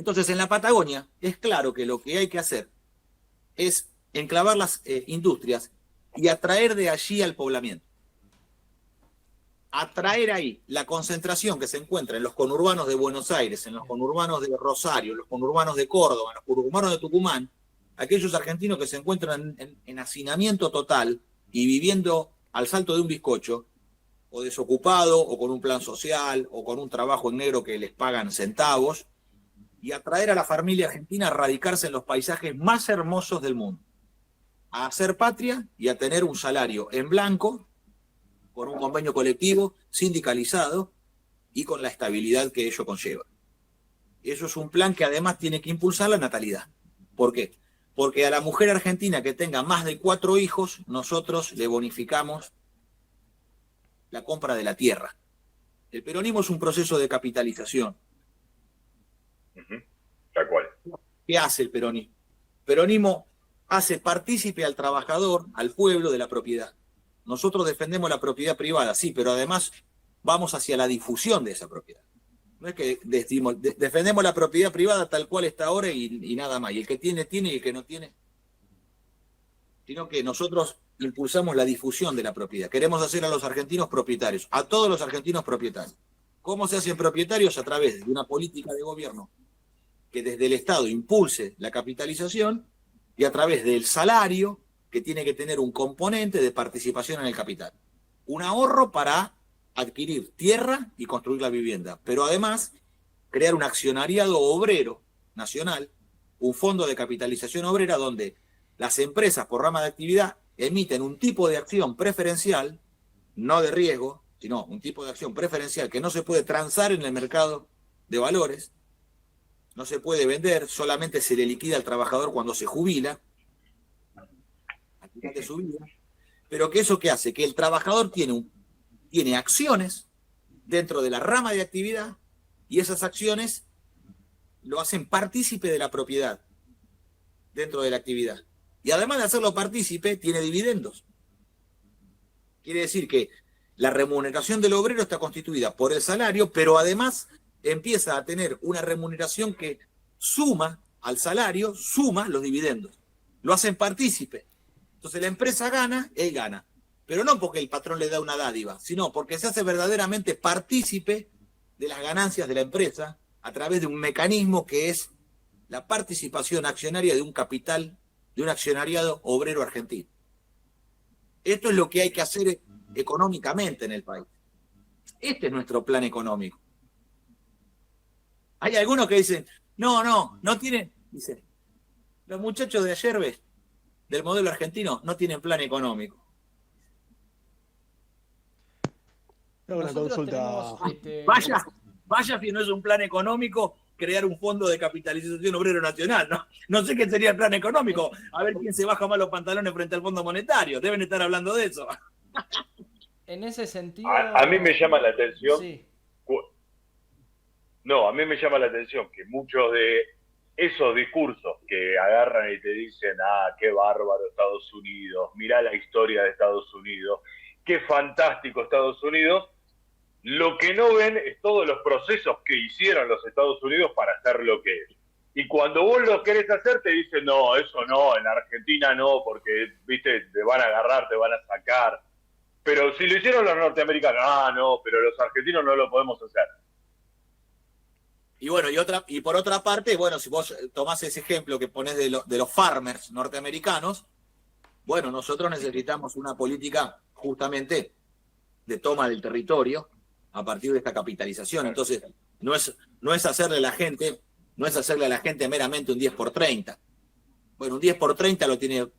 Entonces, en la Patagonia es claro que lo que hay que hacer es enclavar las industrias y atraer de allí al poblamiento. Atraer ahí la concentración que se encuentra en los conurbanos de Buenos Aires, en los conurbanos de Rosario, en los conurbanos de Córdoba, en los conurbanos de Tucumán, aquellos argentinos que se encuentran en hacinamiento total y viviendo al salto de un bizcocho, o desocupado, o con un plan social, o con un trabajo en negro que les pagan centavos, y atraer a la familia argentina a radicarse en los paisajes más hermosos del mundo, a hacer patria y a tener un salario en blanco, con un convenio colectivo, sindicalizado y con la estabilidad que ello conlleva. Eso es un plan que además tiene que impulsar la natalidad. ¿Por qué? Porque a la mujer argentina que tenga más de 4 hijos, nosotros le bonificamos la compra de la tierra. El peronismo es un proceso de capitalización. Tal cual. ¿Qué hace el peronismo? El peronismo hace partícipe al trabajador, al pueblo, de la propiedad. Nosotros defendemos la propiedad privada, sí, pero además vamos hacia la difusión de esa propiedad. No es que decimos, defendemos la propiedad privada tal cual está ahora y nada más. Y el que tiene, tiene, y el que no tiene. Sino que nosotros impulsamos la difusión de la propiedad. Queremos hacer a los argentinos propietarios, a todos los argentinos propietarios. ¿Cómo se hacen propietarios? A través de una política de gobierno que desde el Estado impulse la capitalización y a través del salario, que tiene que tener un componente de participación en el capital. Un ahorro para adquirir tierra y construir la vivienda, pero además crear un accionariado obrero nacional, un fondo de capitalización obrera donde las empresas por rama de actividad emiten un tipo de acción preferencial, no de riesgo, sino un tipo de acción preferencial que no se puede transar en el mercado de valores, no se puede vender, solamente se le liquida al trabajador cuando se jubila, al final de su vida, pero que eso que hace, que el trabajador tiene acciones dentro de la rama de actividad y esas acciones lo hacen partícipe de la propiedad dentro de la actividad. Y además de hacerlo partícipe, tiene dividendos. Quiere decir que la remuneración del obrero está constituida por el salario, pero además empieza a tener una remuneración que suma al salario, suma los dividendos. Lo hacen partícipe. Entonces la empresa gana, él gana. Pero no porque el patrón le da una dádiva, sino porque se hace verdaderamente partícipe de las ganancias de la empresa a través de un mecanismo que es la participación accionaria de un capital, de un accionariado obrero argentino. Esto es lo que hay que hacer económicamente en el país. Este es nuestro plan económico. Hay algunos que dicen, no tienen, dicen, los muchachos de ayer, ¿ves?, del modelo argentino, no tienen plan económico. Una consulta. Vaya si no es un plan económico crear un fondo de capitalización obrero nacional, ¿no? No sé qué sería el plan económico. A ver quién se baja más los pantalones frente al Fondo Monetario. Deben estar hablando de eso. En ese sentido... A mí me llama la atención... Sí. No, a mí me llama la atención que muchos de esos discursos que agarran y te dicen, qué bárbaro Estados Unidos, mirá la historia de Estados Unidos, qué fantástico Estados Unidos, lo que no ven es todos los procesos que hicieron los Estados Unidos para hacer lo que es. Y cuando vos lo querés hacer, te dicen, no, eso no, en Argentina no, porque, viste, te van a agarrar, te van a sacar. Pero si lo hicieron los norteamericanos, no, pero los argentinos no lo podemos hacer. Y bueno, y por otra parte, bueno, si vos tomás ese ejemplo que ponés de los farmers norteamericanos, bueno, nosotros necesitamos una política justamente de toma del territorio a partir de esta capitalización. Entonces, no es hacerle a la gente meramente un 10 por 30. Bueno, un 10 por 30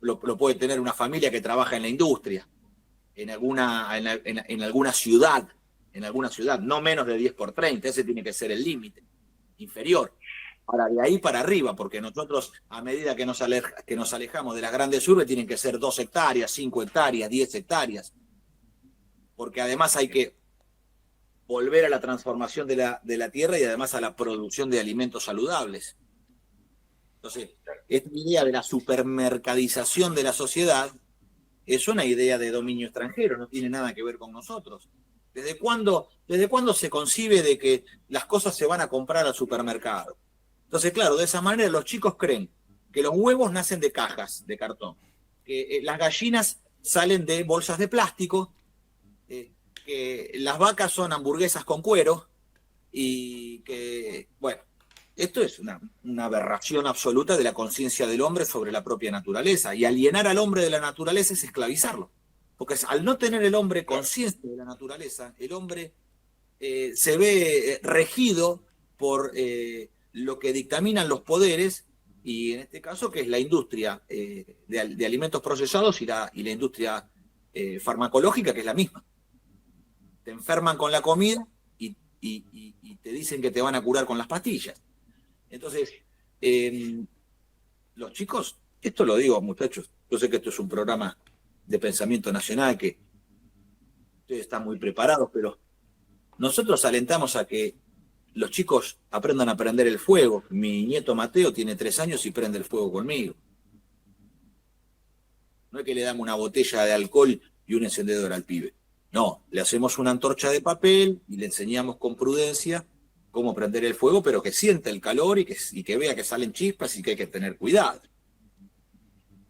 lo puede tener una familia que trabaja en la industria, en alguna ciudad, no menos de 10 por 30, ese tiene que ser el límite inferior. Ahora, de ahí para arriba, porque nosotros, a medida que nos alejamos de las grandes urbes, tienen que ser 2 hectáreas, 5 hectáreas, 10 hectáreas, porque además hay que volver a la transformación de la tierra y además a la producción de alimentos saludables. Entonces, esta idea de la supermercadización de la sociedad es una idea de dominio extranjero, no tiene nada que ver con nosotros. ¿Desde cuándo se concibe de que las cosas se van a comprar al supermercado? Entonces, claro, de esa manera los chicos creen que los huevos nacen de cajas de cartón, que las gallinas salen de bolsas de plástico, que las vacas son hamburguesas con cuero y que, bueno, esto es una aberración absoluta de la conciencia del hombre sobre la propia naturaleza. Y alienar al hombre de la naturaleza es esclavizarlo. Porque al no tener el hombre conciencia de la naturaleza, el hombre se ve regido por lo que dictaminan los poderes, y en este caso que es la industria de alimentos procesados y la industria farmacológica, que es la misma. Te enferman con la comida y te dicen que te van a curar con las pastillas. Entonces, los chicos, esto lo digo, muchachos, yo sé que esto es un programa de pensamiento nacional, que ustedes están muy preparados, pero nosotros alentamos a que los chicos aprendan a prender el fuego. Mi nieto Mateo tiene 3 años y prende el fuego conmigo. No es que le damos una botella de alcohol y un encendedor al pibe. No, le hacemos una antorcha de papel y le enseñamos con prudencia cómo prender el fuego, pero que sienta el calor y que vea que salen chispas y que hay que tener cuidado.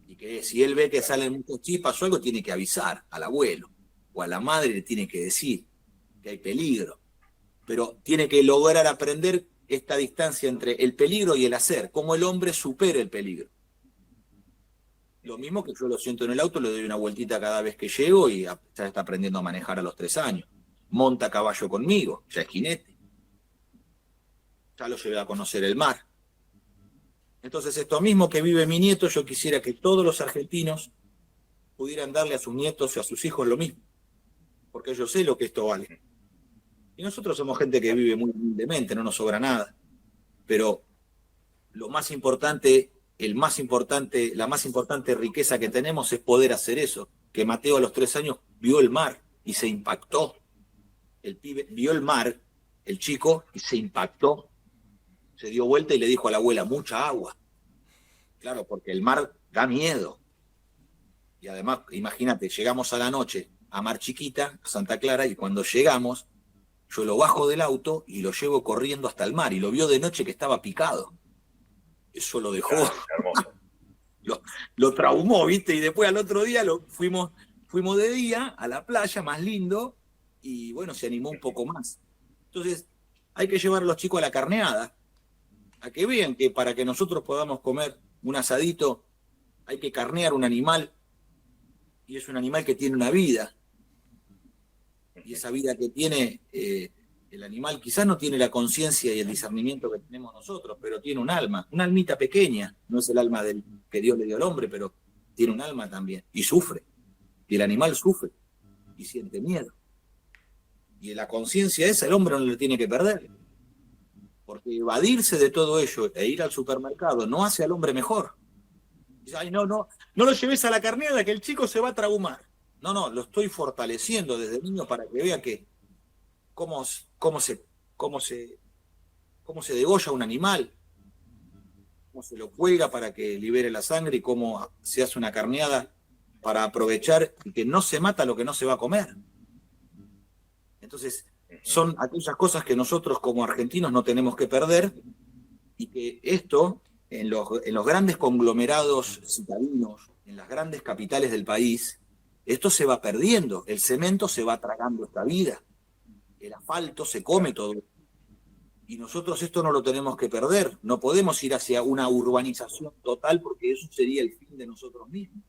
Y que si él ve que salen muchas chispas o algo, tiene que avisar al abuelo o a la madre, le tiene que decir que hay peligro. Pero tiene que lograr aprender esta distancia entre el peligro y el hacer, cómo el hombre supera el peligro. Lo mismo que yo lo siento en el auto, le doy una vueltita cada vez que llego y ya está aprendiendo a manejar a los 3 años. Monta a caballo conmigo, ya es jinete. Ya lo llevé a conocer el mar. Entonces, esto mismo que vive mi nieto, yo quisiera que todos los argentinos pudieran darle a sus nietos y a sus hijos lo mismo. Porque yo sé lo que esto vale. Y nosotros somos gente que vive muy humildemente, no nos sobra nada. Pero lo más importante, la más importante riqueza que tenemos es poder hacer eso. Que Mateo a los 3 años vio el mar y se impactó. El pibe vio el mar, el chico, y se impactó. Se dio vuelta y le dijo a la abuela, mucha agua. Claro, porque el mar da miedo. Y además, imagínate, llegamos a la noche a Mar Chiquita, a Santa Clara, y cuando llegamos, yo lo bajo del auto y lo llevo corriendo hasta el mar, y lo vio de noche que estaba picado. Eso lo dejó, lo traumó, ¿viste? Y después al otro día fuimos de día a la playa, más lindo, y bueno, se animó un poco más. Entonces, hay que llevar a los chicos a la carneada, a que vean que para que nosotros podamos comer un asadito, hay que carnear un animal, y es un animal que tiene una vida. Y esa vida que tiene el animal quizás no tiene la conciencia y el discernimiento que tenemos nosotros, pero tiene un alma, una almita pequeña, no es el alma que Dios le dio al hombre, pero tiene un alma también, y sufre, y el animal sufre, y siente miedo. Y la conciencia esa el hombre no le tiene que perder, porque evadirse de todo ello e ir al supermercado no hace al hombre mejor. Dice, ay, no lo lleves a la carneada que el chico se va a traumar. No, lo estoy fortaleciendo desde niño para que vea que cómo se degolla un animal, cómo se lo cuelga para que libere la sangre y cómo se hace una carneada para aprovechar y que no se mata lo que no se va a comer. Entonces, son aquellas cosas que nosotros como argentinos no tenemos que perder, y que esto, en los grandes conglomerados citadinos, en las grandes capitales del país, esto se va perdiendo, el cemento se va tragando esta vida, el asfalto se come todo. Y nosotros esto no lo tenemos que perder, no podemos ir hacia una urbanización total porque eso sería el fin de nosotros mismos.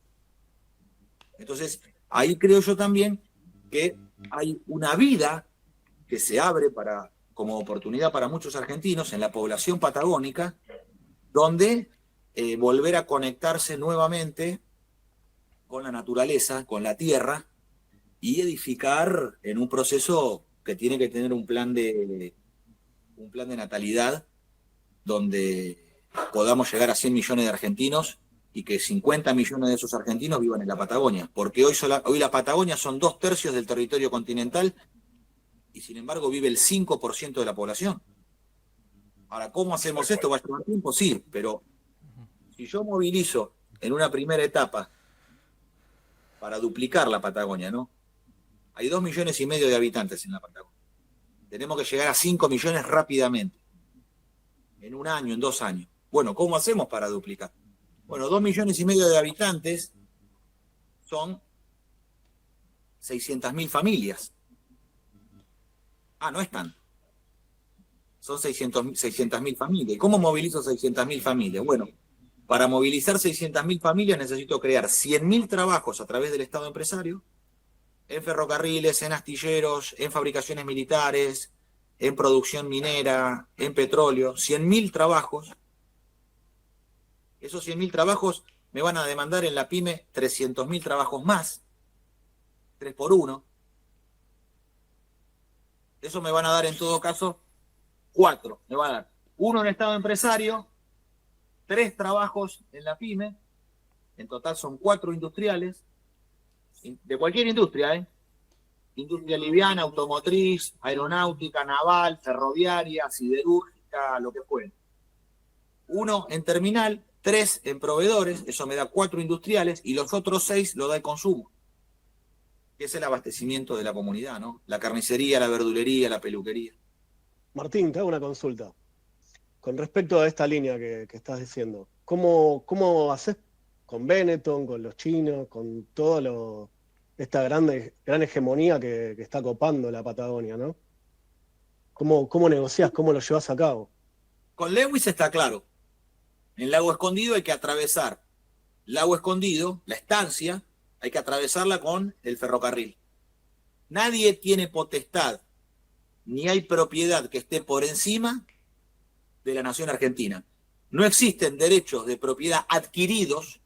Entonces, ahí creo yo también que hay una vida que se abre como oportunidad para muchos argentinos en la población patagónica, donde volver a conectarse nuevamente con la naturaleza, con la tierra, y edificar en un proceso que tiene que tener un plan de natalidad, donde podamos llegar a 100 millones de argentinos y que 50 millones de esos argentinos vivan en la Patagonia, porque hoy la Patagonia son 2/3 del territorio continental y sin embargo vive el 5% de la población. Ahora, ¿cómo hacemos esto? ¿Va a llevar tiempo? Sí, pero si yo movilizo en una primera etapa para duplicar la Patagonia, ¿no? Hay 2,5 millones de habitantes en la Patagonia. Tenemos que llegar a 5 millones rápidamente. en un año, en 2 años. Bueno, ¿cómo hacemos para duplicar? Bueno, 2,5 millones de habitantes son 600.000 familias. No es tanto. Son 600.000 familias. ¿Y cómo movilizo 600.000 familias? Bueno, para movilizar 600.000 familias necesito crear 100.000 trabajos a través del Estado empresario, en ferrocarriles, en astilleros, en fabricaciones militares, en producción minera, en petróleo. 100.000 trabajos. Esos 100.000 trabajos me van a demandar en la pyme 300.000 trabajos más. 3 por 1. Eso me van a dar en todo caso 4. Me va a dar 1 en Estado empresario, 3 trabajos en la pyme. En total son 4 industriales. De cualquier industria, industria liviana, automotriz, aeronáutica, naval, ferroviaria, siderúrgica, lo que fuera. 1 en terminal, 3 en proveedores, eso me da 4 industriales, y los otros 6 lo da el consumo, que es el abastecimiento de la comunidad, ¿no? La carnicería, la verdulería, la peluquería. Martín, te hago una consulta. Con respecto a esta línea que estás diciendo, ¿cómo haces con Benetton, con los chinos, con todo esta gran hegemonía que está copando la Patagonia, ¿no? ¿Cómo negociás? ¿Cómo lo llevas a cabo? Con Lewis está claro. En Lago Escondido hay que atravesar Lago Escondido, la estancia, hay que atravesarla con el ferrocarril. Nadie tiene potestad, ni hay propiedad que esté por encima de la nación argentina. No existen derechos de propiedad adquiridos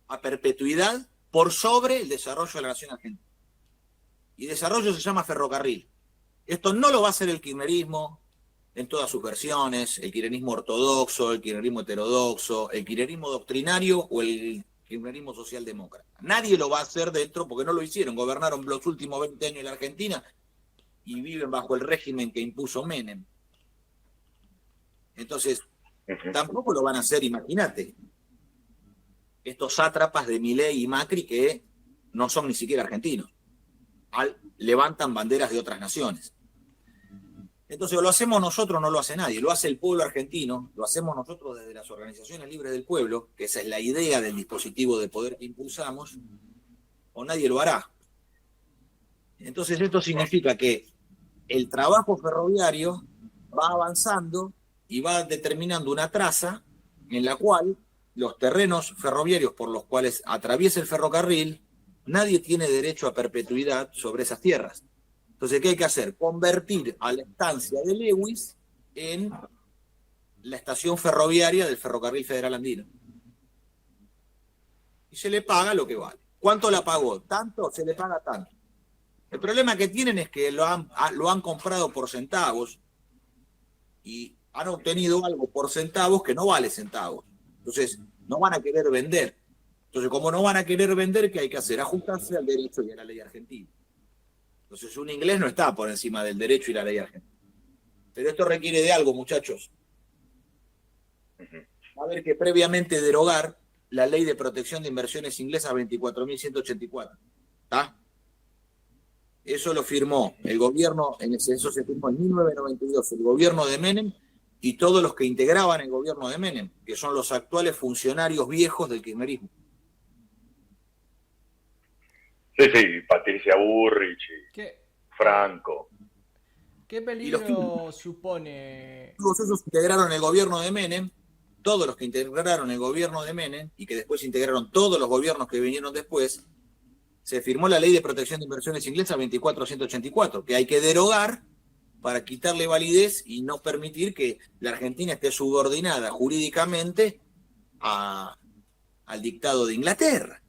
a perpetuidad por sobre el desarrollo de la nación argentina. Y desarrollo se llama ferrocarril. Esto no lo va a hacer el kirchnerismo en todas sus versiones, el kirchnerismo ortodoxo, el kirchnerismo heterodoxo, el kirchnerismo doctrinario o el kirchnerismo socialdemócrata. Nadie lo va a hacer dentro porque no lo hicieron. Gobernaron los últimos 20 años en la Argentina y viven bajo el régimen que impuso Menem. Entonces, tampoco lo van a hacer, imagínate, estos sátrapas de Milei y Macri que no son ni siquiera argentinos. Levantan banderas de otras naciones. Entonces, o lo hacemos nosotros, no lo hace nadie. Lo hace el pueblo argentino, lo hacemos nosotros desde las organizaciones libres del pueblo, que esa es la idea del dispositivo de poder que impulsamos, o nadie lo hará. Entonces, esto significa que el trabajo ferroviario va avanzando y va determinando una traza en la cual los terrenos ferroviarios por los cuales atraviesa el ferrocarril, nadie tiene derecho a perpetuidad sobre esas tierras. Entonces, ¿qué hay que hacer? Convertir a la estancia de Lewis en la estación ferroviaria del Ferrocarril Federal Andino. Y se le paga lo que vale. ¿Cuánto la pagó? ¿Tanto? Se le paga tanto. El problema que tienen es que lo han comprado por centavos y han obtenido algo por centavos que no vale centavos. Entonces, no van a querer vender. Entonces, como no van a querer vender, ¿qué hay que hacer? Ajustarse al derecho y a la ley argentina. Entonces, un inglés no está por encima del derecho y la ley argentina. Pero esto requiere de algo, muchachos. Va a haber que previamente derogar la ley de protección de inversiones inglesa 24.184. ¿Está? Eso lo firmó el gobierno, eso se firmó en 1992, el gobierno de Menem y todos los que integraban el gobierno de Menem, que son los actuales funcionarios viejos del kirchnerismo. Sí, Patricia Burrich, Franco. ¿Qué peligro supone? Todos esos integraron el gobierno de Menem, todos los que integraron el gobierno de Menem y que después integraron todos los gobiernos que vinieron después, se firmó la ley de protección de inversiones inglesa 24.184, que hay que derogar para quitarle validez y no permitir que la Argentina esté subordinada jurídicamente al dictado de Inglaterra.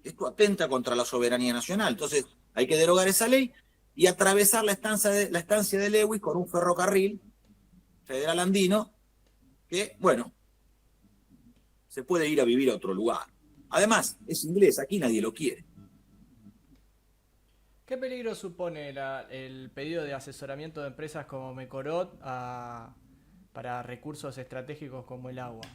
Esto atenta contra la soberanía nacional. Entonces hay que derogar esa ley y atravesar la estancia de Lewis con un ferrocarril federal andino que, bueno, se puede ir a vivir a otro lugar. Además, es inglés, aquí nadie lo quiere. ¿Qué peligro supone el pedido de asesoramiento de empresas como Mecorot para recursos estratégicos como el agua?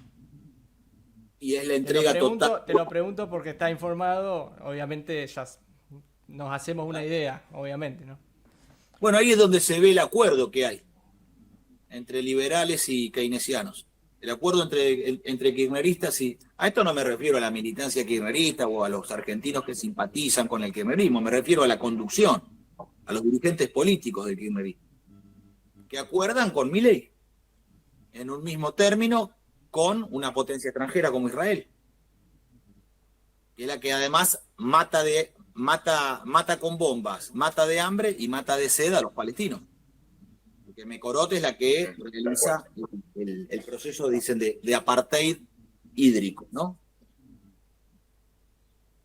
Y es la entrega total. Te lo pregunto porque está informado, obviamente ya nos hacemos una idea, obviamente, ¿no? Bueno, ahí es donde se ve el acuerdo que hay entre liberales y keynesianos. El acuerdo entre kirchneristas y... A esto no me refiero a la militancia kirchnerista o a los argentinos que simpatizan con el kirchnerismo, me refiero a la conducción, a los dirigentes políticos del kirchnerismo, que acuerdan con Milei en un mismo término con una potencia extranjera como Israel, que es la que además mata con bombas, mata de hambre y mata de sed a los palestinos. Porque Mecorot es la que realiza el proceso, dicen, de apartheid hídrico, ¿no?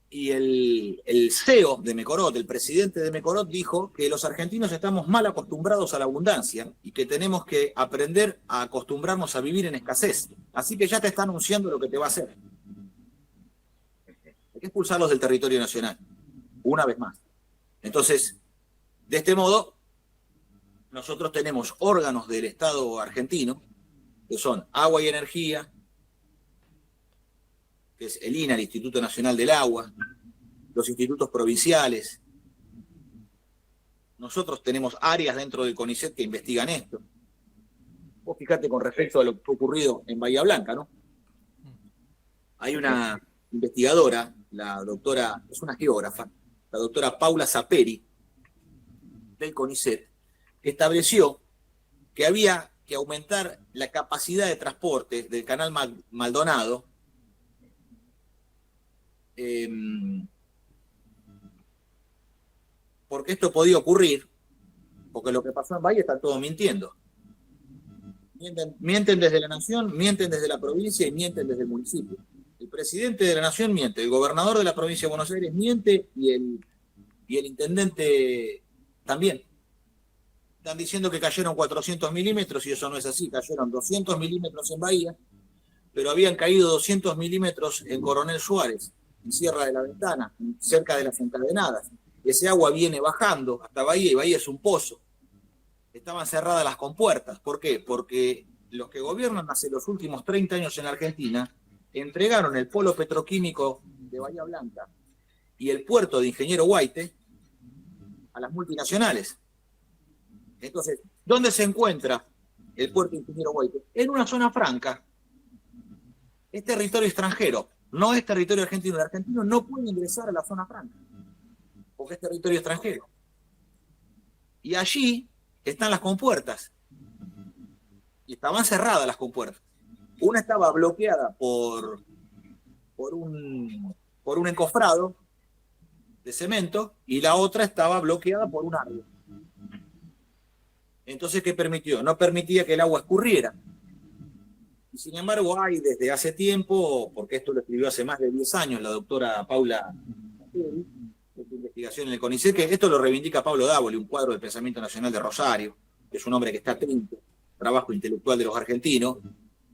Y el CEO de Mecorot, el presidente de Mecorot, dijo que los argentinos estamos mal acostumbrados a la abundancia y que tenemos que aprender a acostumbrarnos a vivir en escasez. Así que ya te está anunciando lo que te va a hacer. Hay que expulsarlos del territorio nacional, una vez más. Entonces, de este modo, nosotros tenemos órganos del Estado argentino, que son Agua y Energía, que es el INA, el Instituto Nacional del Agua, los institutos provinciales. Nosotros tenemos áreas dentro del CONICET que investigan esto. Vos fijate con respecto a lo que ha ocurrido en Bahía Blanca, ¿no? Hay una investigadora, la doctora, es una geógrafa, la doctora Paula Saperi, del CONICET, que estableció que había que aumentar la capacidad de transporte del canal Maldonado porque esto podía ocurrir, porque lo que pasó en Bahía están todos mintiendo. Mienten desde la nación, mienten desde la provincia y mienten desde el municipio. El presidente de la nación miente, el gobernador de la provincia de Buenos Aires miente y el intendente también. Están diciendo que cayeron 400 milímetros y eso no es así, cayeron 200 milímetros en Bahía, pero habían caído 200 milímetros en Coronel Suárez, en Sierra de la Ventana, cerca de las Encadenadas. Ese agua viene bajando hasta Bahía y Bahía es un pozo. Estaban cerradas las compuertas. ¿Por qué? Porque los que gobiernan hace los últimos 30 años en Argentina entregaron el polo petroquímico de Bahía Blanca y el puerto de Ingeniero Guaite a las multinacionales. Entonces, ¿dónde se encuentra el puerto de Ingeniero Guaite? En una zona franca. Es territorio extranjero, no es territorio argentino. El argentino no puede ingresar a la zona franca, porque es territorio extranjero. Y allí están las compuertas. Y estaban cerradas las compuertas. Una estaba bloqueada por un encofrado de cemento y la otra estaba bloqueada por un árbol. Entonces, ¿qué permitió? No permitía que el agua escurriera. Y sin embargo, hay desde hace tiempo, porque esto lo escribió hace más de 10 años la doctora Paula Saperi, de investigación en el CONICET, que esto lo reivindica Pablo Dávoli, un cuadro del pensamiento nacional de Rosario, que es un hombre que está atento al trabajo intelectual de los argentinos.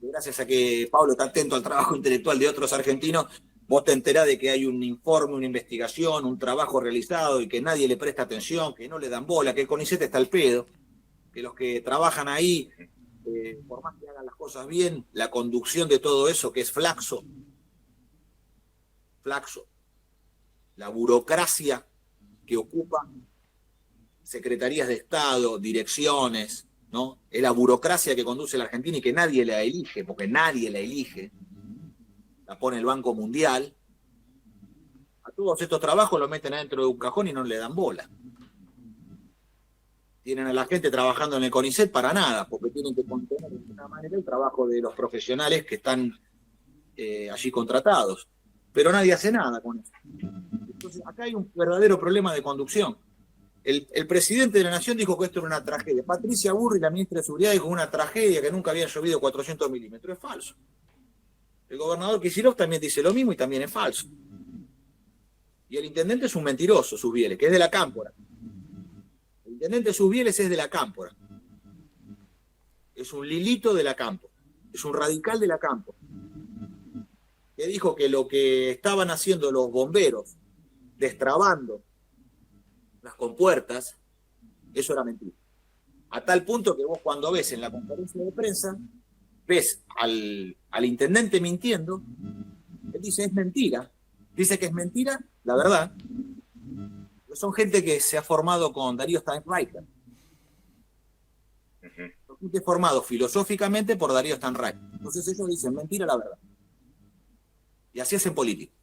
Y gracias a que Pablo está atento al trabajo intelectual de otros argentinos, vos te enterás de que hay un informe, una investigación, un trabajo realizado y que nadie le presta atención, que no le dan bola, que el CONICET está al pedo, que los que trabajan ahí, por más que hagan las cosas bien, la conducción de todo eso, que es flaxo, la burocracia que ocupa secretarías de Estado, direcciones, ¿no? Es la burocracia que conduce la Argentina y que nadie la elige, porque nadie la elige, la pone el Banco Mundial. A todos estos trabajos los meten adentro de un cajón y no le dan bola. Tienen a la gente trabajando en el CONICET para nada, porque tienen que contener de alguna manera el trabajo de los profesionales que están allí contratados. Pero nadie hace nada con eso. Entonces, acá hay un verdadero problema de conducción. El presidente de la Nación dijo que esto era una tragedia. Patricia Burri, la ministra de Seguridad, dijo una tragedia, que nunca habían llovido 400 milímetros. Es falso. El gobernador Kicillof también dice lo mismo y también es falso. Y el intendente es un mentiroso, Susbieles, que es de la Cámpora. El intendente Susbieles es de la Cámpora. Es un lilito de la Cámpora. Es un radical de la Cámpora. Que dijo que lo que estaban haciendo los bomberos, destrabando las compuertas, eso era mentira. A tal punto que vos cuando ves en la conferencia de prensa, ves al intendente mintiendo, él dice es mentira, dice que es mentira, la verdad. Son gente que se ha formado con Darío Steinreicher, formado filosóficamente por Darío Stanray. Entonces ellos dicen, mentira la verdad. Y así hacen política.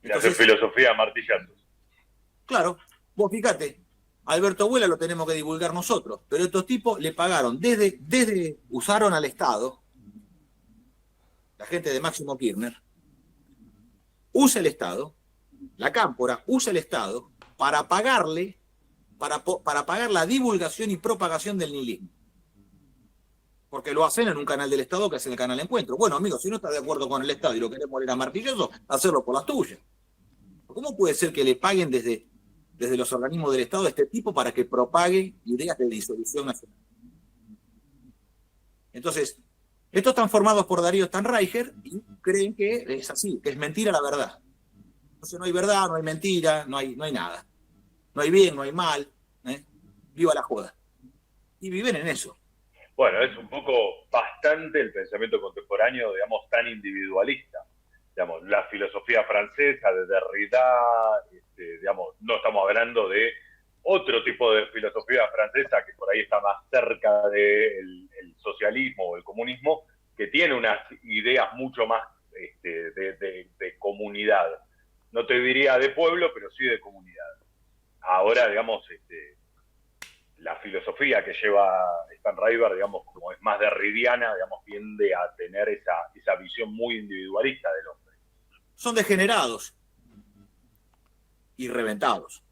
Y hacen filosofía a martillazos. Claro, vos fíjate, Alberto Abuela lo tenemos que divulgar nosotros, pero estos tipos le pagaron, desde usaron al Estado, la gente de Máximo Kirchner, usa el Estado, la Cámpora usa el Estado para pagarle, para pagar la divulgación y propagación del nihilismo. Porque lo hacen en un canal del Estado que es el canal Encuentro. Bueno, amigos, si no estás de acuerdo con el Estado y lo querés moler a martillazo, hacerlo por las tuyas. ¿Cómo puede ser que le paguen desde los organismos del Estado a este tipo para que propague ideas de disolución nacional? Entonces, estos están formados por Darío Stanraicher y creen que es así, que es mentira la verdad. Entonces no hay verdad, no hay mentira, no hay nada. No hay bien, no hay mal. Viva la joda. Y viven en eso. Bueno, es un poco bastante el pensamiento contemporáneo, digamos, tan individualista. Digamos, la filosofía francesa de Derrida, digamos, no estamos hablando de otro tipo de filosofía francesa que por ahí está más cerca del socialismo o el comunismo, que tiene unas ideas mucho más de comunidad. No te diría de pueblo, pero sí de comunidad. Ahora, digamos, la filosofía que lleva Stanriver, digamos, como es más derridiana, digamos, tiende a tener esa visión muy individualista del hombre. Son degenerados y reventados.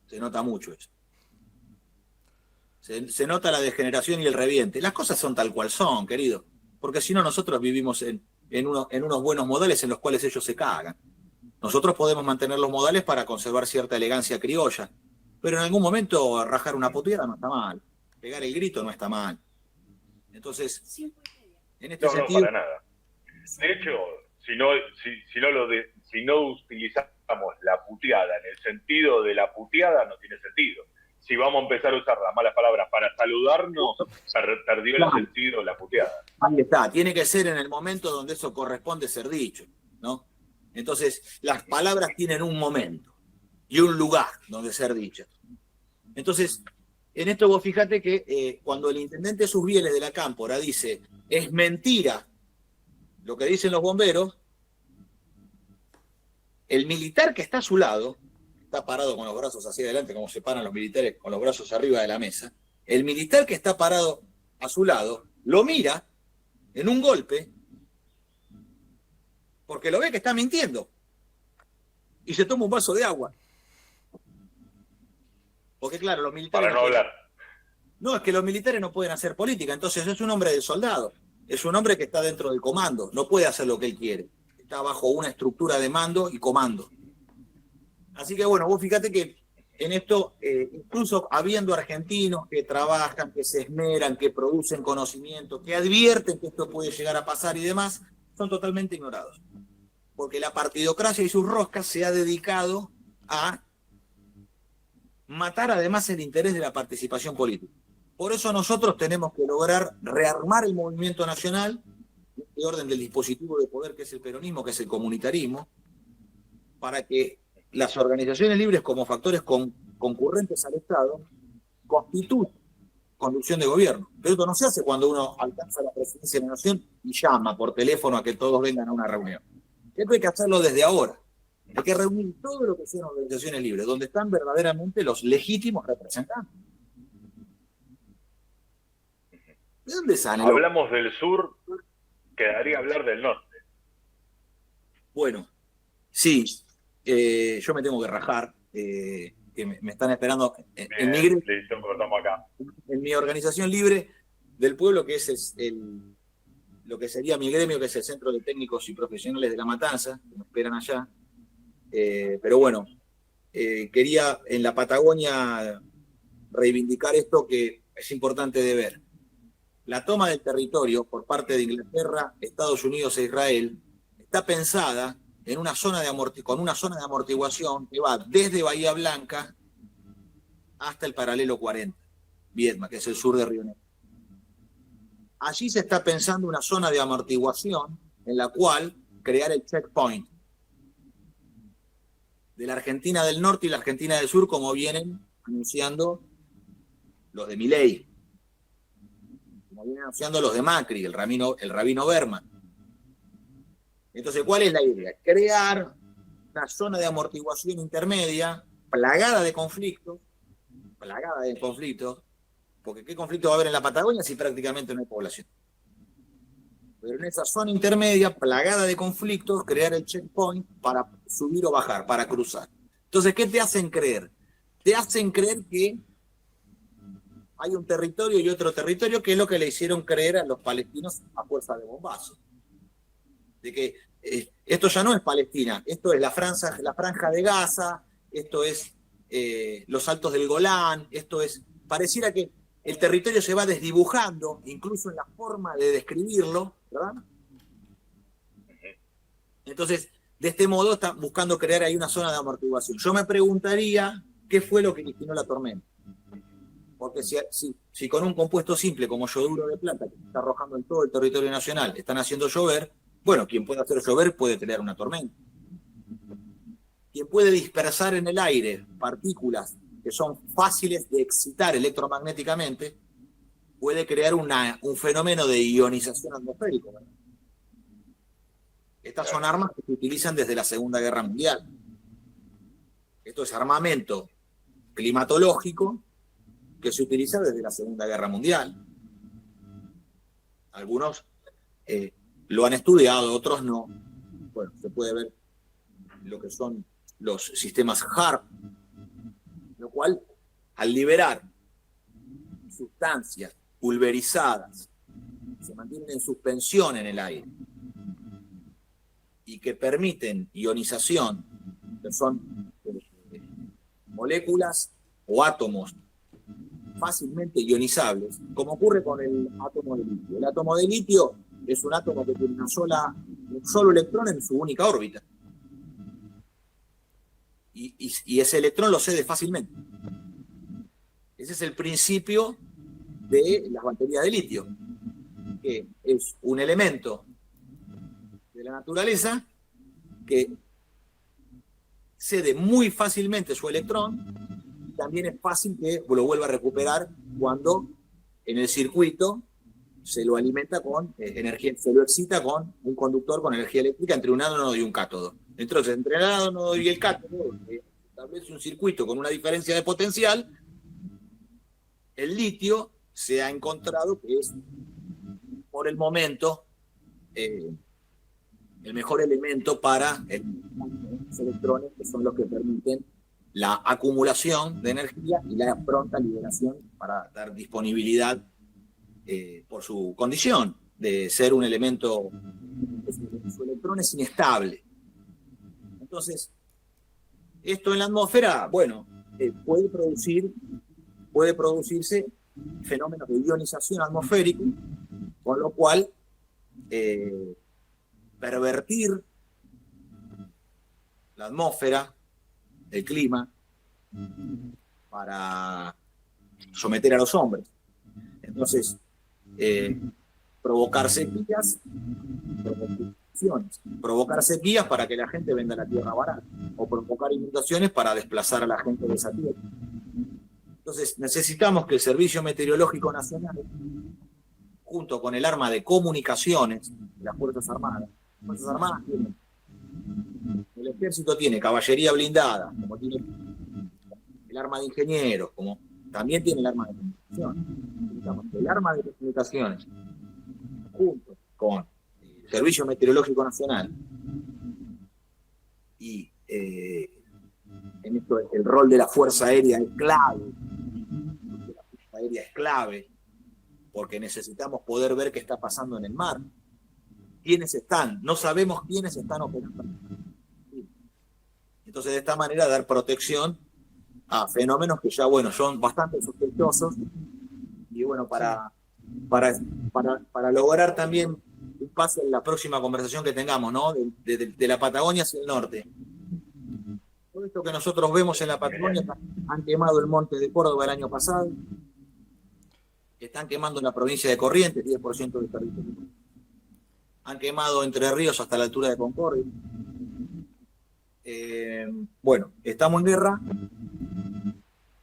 Se nota mucho eso. Se nota la degeneración y el reviente. Las cosas son tal cual son, querido. Porque si no, nosotros vivimos en unos buenos modales en los cuales ellos se cagan. Nosotros podemos mantener los modales para conservar cierta elegancia criolla. Pero en algún momento rajar una puteada no está mal. Pegar el grito no está mal. Entonces, en este sentido... No, para nada. De hecho, si no utilizamos la puteada en el sentido de la puteada, no tiene sentido. Si vamos a empezar a usar las malas palabras para saludarnos, perdió el sentido la puteada. Ahí está, tiene que ser en el momento donde eso corresponde ser dicho, ¿no? Entonces, las palabras tienen un momento y un lugar donde ser dichas. Entonces, en esto vos fíjate que cuando el intendente Susbieles de la Cámpora dice, es mentira lo que dicen los bomberos, el militar que está a su lado, está parado con los brazos hacia adelante, como se paran los militares con los brazos arriba de la mesa, el militar que está parado a su lado, lo mira en un golpe, porque lo ve que está mintiendo, y se toma un vaso de agua. Porque claro, los militares... Para no hablar. No, es que los militares no pueden hacer política, entonces es un hombre de soldado, es un hombre que está dentro del comando, no puede hacer lo que él quiere, está bajo una estructura de mando y comando. Así que bueno, vos fíjate que en esto, incluso habiendo argentinos que trabajan, que se esmeran, que producen conocimiento, que advierten que esto puede llegar a pasar y demás, son totalmente ignorados. Porque la partidocracia y sus roscas se ha dedicado a matar además el interés de la participación política. Por eso nosotros tenemos que lograr rearmar el movimiento nacional, de orden del dispositivo de poder que es el peronismo, que es el comunitarismo, para que las organizaciones libres como factores concurrentes al Estado constituyan conducción de gobierno. Pero esto no se hace cuando uno alcanza la presidencia de la nación y llama por teléfono a que todos vengan a una reunión. Esto hay que hacerlo desde ahora. Hay que reunir todo lo que sean organizaciones libres, donde están verdaderamente los legítimos representantes. ¿De dónde sale? Hablamos del sur, quedaría hablar del norte. Bueno, sí, yo me tengo que rajar, que me están esperando en mi organización libre del pueblo, que es lo que sería mi gremio, que es el Centro de Técnicos y Profesionales de La Matanza, que me esperan allá. Pero bueno, quería en la Patagonia reivindicar esto que es importante de ver. La toma del territorio por parte de Inglaterra, Estados Unidos e Israel está pensada en una zona con una zona de amortiguación que va desde Bahía Blanca hasta el paralelo 40, Viedma, que es el sur de Río Negro. Allí se está pensando una zona de amortiguación en la cual crear el checkpoint de la Argentina del Norte y la Argentina del Sur, como vienen anunciando los de Milei, como vienen anunciando los de Macri, el rabino Berman. Entonces, ¿cuál es la idea? Crear una zona de amortiguación intermedia plagada de conflictos, porque ¿qué conflicto va a haber en la Patagonia si prácticamente no hay población? Pero en esa zona intermedia, plagada de conflictos, crear el checkpoint para subir o bajar, para cruzar. Entonces, ¿qué te hacen creer? Te hacen creer que hay un territorio y otro territorio, que es lo que le hicieron creer a los palestinos a fuerza de bombazo. De que esto ya no es Palestina, esto es la franja de Gaza, esto es los Altos del Golán, esto es... Pareciera que el territorio se va desdibujando, incluso en la forma de describirlo, ¿verdad? Entonces, de este modo están buscando crear ahí una zona de amortiguación. Yo me preguntaría qué fue lo que originó la tormenta. Porque si con un compuesto simple como yoduro de plata, que está arrojando en todo el territorio nacional, están haciendo llover, bueno, quien puede hacer llover puede crear una tormenta. Quien puede dispersar en el aire partículas que son fáciles de excitar electromagnéticamente, puede crear un fenómeno de ionización atmosférica. ¿Verdad? Estas son armas que se utilizan desde la Segunda Guerra Mundial. Esto es armamento climatológico que se utiliza desde la Segunda Guerra Mundial. Algunos lo han estudiado, otros no. Bueno, se puede ver lo que son los sistemas HAARP, lo cual, al liberar sustancias pulverizadas, se mantienen en suspensión en el aire y que permiten ionización, que son moléculas o átomos fácilmente ionizables, como ocurre con el átomo de litio. El átomo de litio es un átomo que tiene un solo electrón en su única órbita. Y ese electrón lo cede fácilmente. Ese es el principio de las baterías de litio, que es un elemento de la naturaleza que cede muy fácilmente su electrón. También es fácil que lo vuelva a recuperar cuando en el circuito se lo alimenta con energía, se lo excita con un conductor con energía eléctrica entre un ánodo y un cátodo. Entonces, entre el ánodo y el cátodo se establece un circuito con una diferencia de potencial. El litio se ha encontrado que es, por el momento, el mejor elemento para los electrones, que son los que permiten la acumulación de energía y la pronta liberación para dar disponibilidad por su condición de ser un elemento, su electrón es inestable. Entonces, esto en la atmósfera, bueno, puede producirse fenómenos de ionización atmosférica, con lo cual pervertir la atmósfera, el clima, para someter a los hombres. Entonces, provocar sequías para que la gente venda la tierra barata, o provocar inundaciones para desplazar a la gente de esa tierra. Entonces, necesitamos que el Servicio Meteorológico Nacional, junto con el arma de comunicaciones de las Fuerzas Armadas tienen, el Ejército tiene caballería blindada, como tiene el arma de ingenieros, como también tiene el arma de comunicaciones. Necesitamos que el arma de comunicaciones, junto con el Servicio Meteorológico Nacional, y en esto el rol de la Fuerza Aérea es clave. La Fuerza Aérea es clave porque necesitamos poder ver qué está pasando en el mar. ¿Quiénes están? No sabemos quiénes están operando. Entonces, de esta manera, dar protección a fenómenos que ya, bueno, son bastante sospechosos. Y bueno, para lograr también un paso en la próxima conversación que tengamos, ¿no? De la Patagonia hacia el norte. Todo esto que nosotros vemos en la Patagonia, han quemado el monte de Córdoba el año pasado, están quemando en la provincia de Corrientes, 10% del territorio. Han quemado Entre Ríos hasta la altura de Concordia. Bueno, estamos en guerra,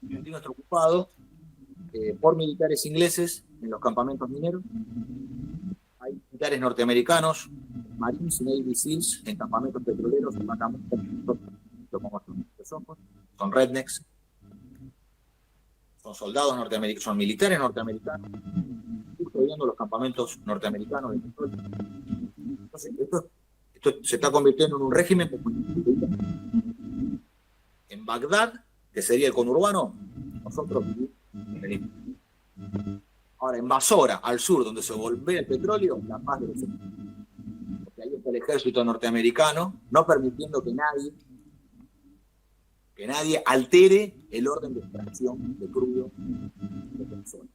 el argentino está ocupado, por militares ingleses en los campamentos mineros. Hay militares norteamericanos, Marines y Navy SEALs en campamentos petroleros, en campamentos como son rednecks, son soldados norteamericanos, son militares norteamericanos, custodiando los campamentos norteamericanos de petróleo. Entonces, esto se está convirtiendo en un régimen en Bagdad, que sería el conurbano, nosotros vivimos en el este. Ahora, en Basora, al sur, donde se bombea el petróleo, la paz de los ejércitos. Porque ahí está el ejército norteamericano, no permitiendo que nadie altere el orden de extracción de crudo de Venezuela.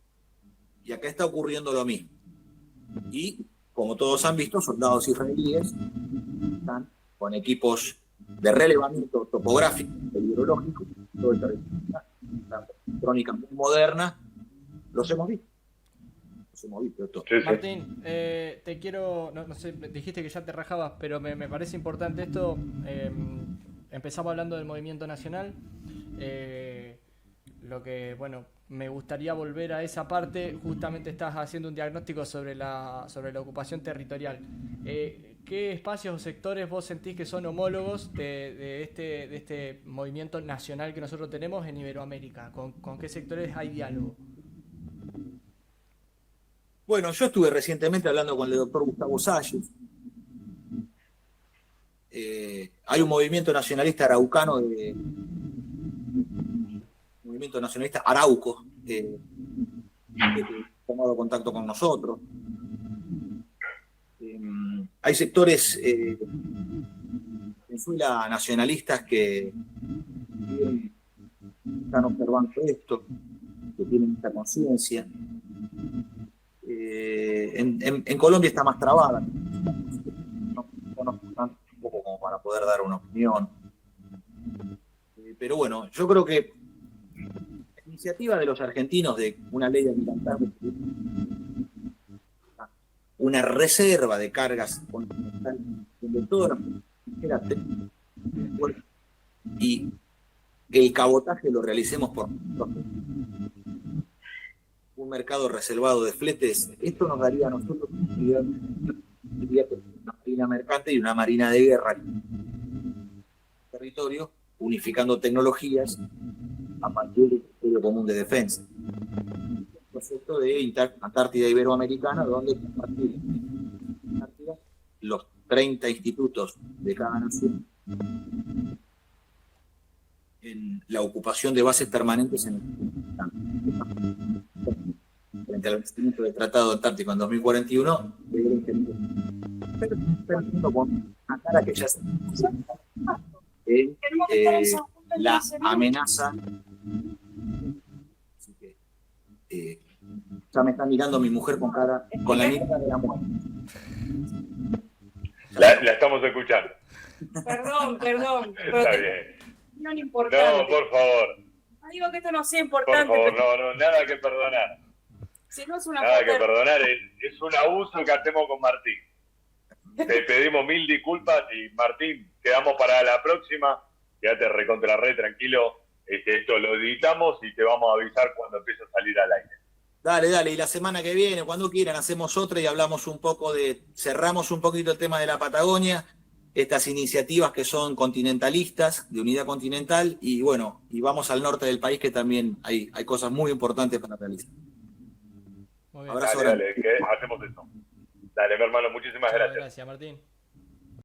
Y acá está ocurriendo lo mismo. Y, como todos han visto, soldados israelíes están con equipos de relevamiento topográfico e hidrológico, todo el territorio, la electrónica muy moderna, los hemos visto. Esto. Sí, sí. Martín, te quiero, no sé, dijiste que ya te rajabas, pero me parece importante esto. Empezamos hablando del movimiento nacional. Lo que, bueno, me gustaría volver a esa parte. Justamente estás haciendo un diagnóstico sobre la ocupación territorial. ¿Qué espacios o sectores vos sentís que son homólogos de este movimiento nacional que nosotros tenemos en Iberoamérica? ¿Con qué sectores hay diálogo? Bueno, yo estuve recientemente hablando con el doctor Gustavo Salles. Hay un movimiento nacionalista araucano, movimiento nacionalista arauco, que ha tomado contacto con nosotros. Hay sectores en Venezuela nacionalistas que están observando esto, que tienen esta conciencia. En Colombia está más trabada. No conozco tanto un poco como para poder dar una opinión. Pero bueno, yo creo que la iniciativa de los argentinos de una ley militar, una reserva de cargas continentales donde todas las y el cabotaje lo realicemos por un mercado reservado de fletes, esto nos daría a nosotros una marina mercante y una marina de guerra en el territorio, unificando tecnologías a partir del Ministerio Común de Defensa. Un concepto de Antártida Iberoamericana, donde compartir los 30 institutos de cada nación en la ocupación de bases permanentes en el frente al vencimiento del Tratado Antártico en 2041, pero con una cara que ya se la amenaza. Así que ya me está mirando mi mujer con la mirada de la muerte. La estamos escuchando. Perdón. Está bien. No importante. No, por favor. No digo que esto no sea Por importante. favor, pero no, nada que perdonar. si no es una Nada foto- que perdonar, es un abuso que hacemos con Martín. Te pedimos 1000 disculpas y Martín, quedamos para la próxima. Quédate recontra re tranquilo. Esto lo editamos y te vamos a avisar cuando empiece a salir al aire. Dale, y la semana que viene, cuando quieran, hacemos otra y hablamos un poco cerramos un poquito el tema de la Patagonia, estas iniciativas que son continentalistas, de unidad continental, y bueno, y vamos al norte del país que también hay cosas muy importantes para realizar. Muy bien. Abrazo Dale, grande. que hacemos eso. Dale, mi hermano, muchísimas Muchas gracias. gracias, Martín.